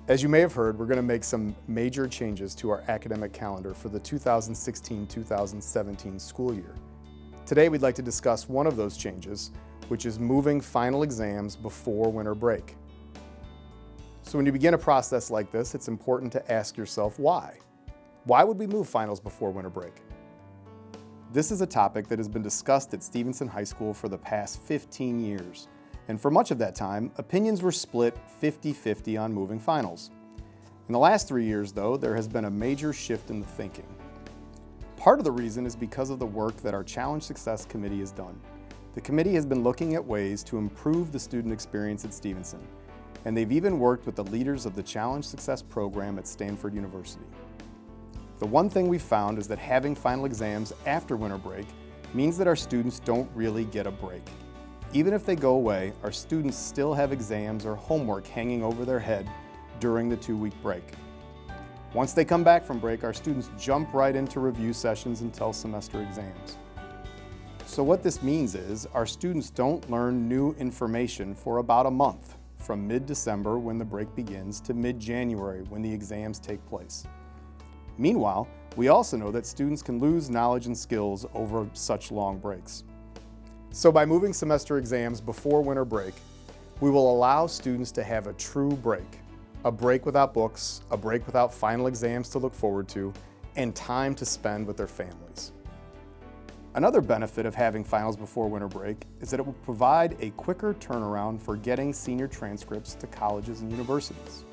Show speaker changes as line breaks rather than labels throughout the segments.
As you may have heard, we're going to make some major changes to our academic calendar for the 2016-2017 school year. Today we'd like to discuss one of those changes, which is moving final exams before winter break. So when you begin a process like this, it's important to ask yourself why. Why would we move finals before winter break? This is a topic that has been discussed at Stevenson High School for the past 15 years. And for much of that time, opinions were split 50-50 on moving finals. In the last 3 years, though, there has been a major shift in the thinking. Part of the reason is because of the work that our Challenge Success Committee has done. The committee has been looking at ways to improve the student experience at Stevenson, and they've even worked with the leaders of the Challenge Success program at Stanford University. The one thing we've found is that having final exams after winter break means that our students don't really get a break. Even if they go away, our students still have exams or homework hanging over their head during the 2-week break. Once they come back from break, our students jump right into review sessions until semester exams. So what this means is our students don't learn new information for about a month, from mid-December when the break begins to mid-January when the exams take place. Meanwhile, we also know that students can lose knowledge and skills over such long breaks. So by moving semester exams before winter break, we will allow students to have a true break. A break without books, a break without final exams to look forward to, and time to spend with their families. Another benefit of having finals before winter break is that it will provide a quicker turnaround for getting senior transcripts to colleges and universities.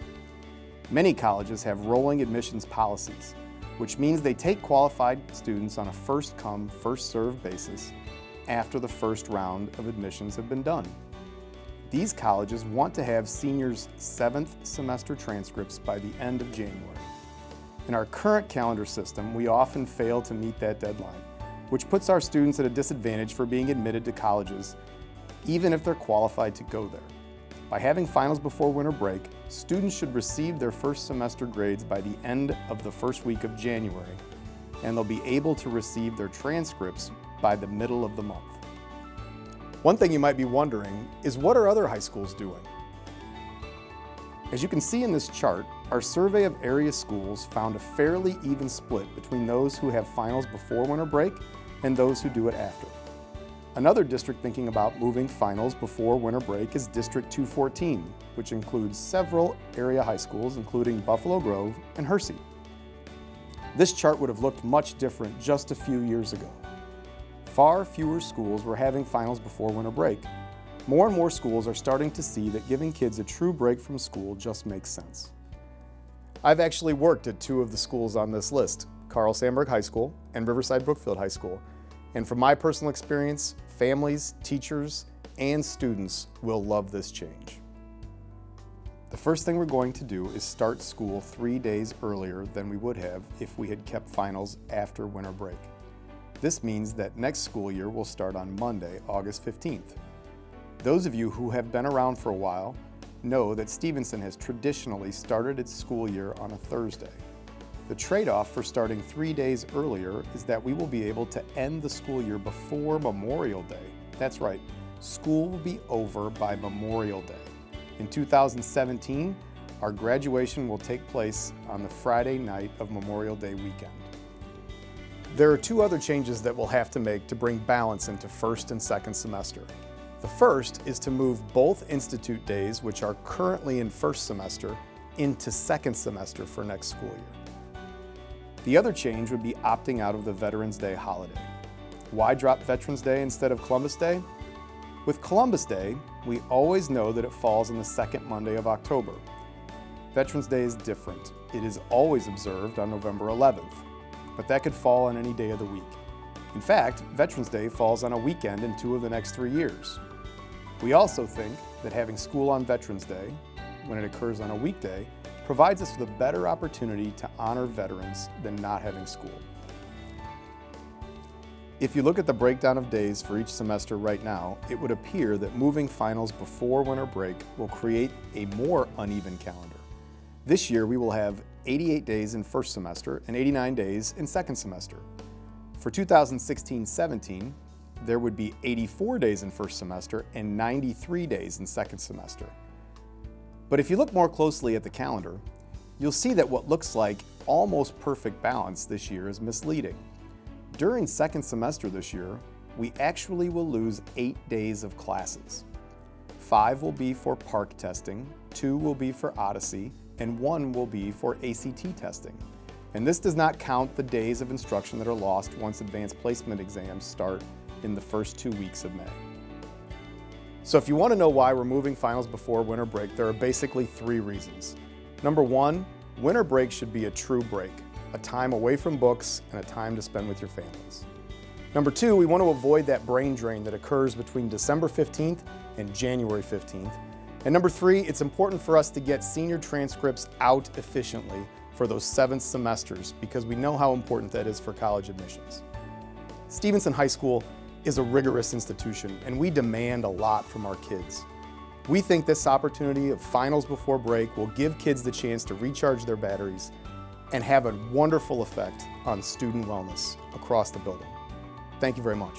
Many colleges have rolling admissions policies, which means they take qualified students on a first-come, first-served basis after the first round of admissions have been done. These colleges want to have seniors' 7th semester transcripts by the end of January. In our current calendar system, we often fail to meet that deadline, which puts our students at a disadvantage for being admitted to colleges, even if they're qualified to go there. By having finals before winter break, students should receive their first semester grades by the end of the first week of January, and they'll be able to receive their transcripts by the middle of the month. One thing you might be wondering is, what are other high schools doing? As you can see in this chart, our survey of area schools found a fairly even split between those who have finals before winter break and those who do it after. Another district thinking about moving finals before winter break is District 214, which includes several area high schools, including Buffalo Grove and Hersey. This chart would have looked much different just a few years ago. Far fewer schools were having finals before winter break. More and more schools are starting to see that giving kids a true break from school just makes sense. I've actually worked at 2 of the schools on this list, Carl Sandburg High School and Riverside Brookfield High School. And from my personal experience, families, teachers, and students will love this change. The first thing we're going to do is start school 3 days earlier than we would have if we had kept finals after winter break. This means that next school year will start on Monday, August 15th. Those of you who have been around for a while know that Stevenson has traditionally started its school year on a Thursday. The trade-off for starting 3 days earlier is that we will be able to end the school year before Memorial Day. That's right, school will be over by Memorial Day. In 2017, our graduation will take place on the Friday night of Memorial Day weekend. There are 2 other changes that we'll have to make to bring balance into first and second semester. The first is to move both institute days, which are currently in first semester, into second semester for next school year. The other change would be opting out of the Veterans Day holiday. Why drop Veterans Day instead of Columbus Day? With Columbus Day, we always know that it falls on the second Monday of October. Veterans Day is different. It is always observed on November 11th, but that could fall on any day of the week. In fact, Veterans Day falls on a weekend in 2 of the next 3 years. We also think that having school on Veterans Day, when it occurs on a weekday, provides us with a better opportunity to honor veterans than not having school. If you look at the breakdown of days for each semester right now, it would appear that moving finals before winter break will create a more uneven calendar. This year we will have 88 days in first semester and 89 days in second semester. For 2016-17, there would be 84 days in first semester and 93 days in second semester. But if you look more closely at the calendar, you'll see that what looks like almost perfect balance this year is misleading. During second semester this year, we actually will lose 8 days of classes. 5 will be for PARCC testing, 2 will be for Odyssey, and 1 will be for ACT testing. And this does not count the days of instruction that are lost once advanced placement exams start in the first 2 weeks of May. So if you want to know why we're moving finals before winter break, there are basically 3 reasons. Number 1, winter break should be a true break, a time away from books and a time to spend with your families. Number 2, we want to avoid that brain drain that occurs between December 15th and January 15th. And number 3, it's important for us to get senior transcripts out efficiently for those 7th semesters because we know how important that is for college admissions. Stevenson High School is a rigorous institution and we demand a lot from our kids. We think this opportunity of finals before break will give kids the chance to recharge their batteries and have a wonderful effect on student wellness across the building. Thank you very much.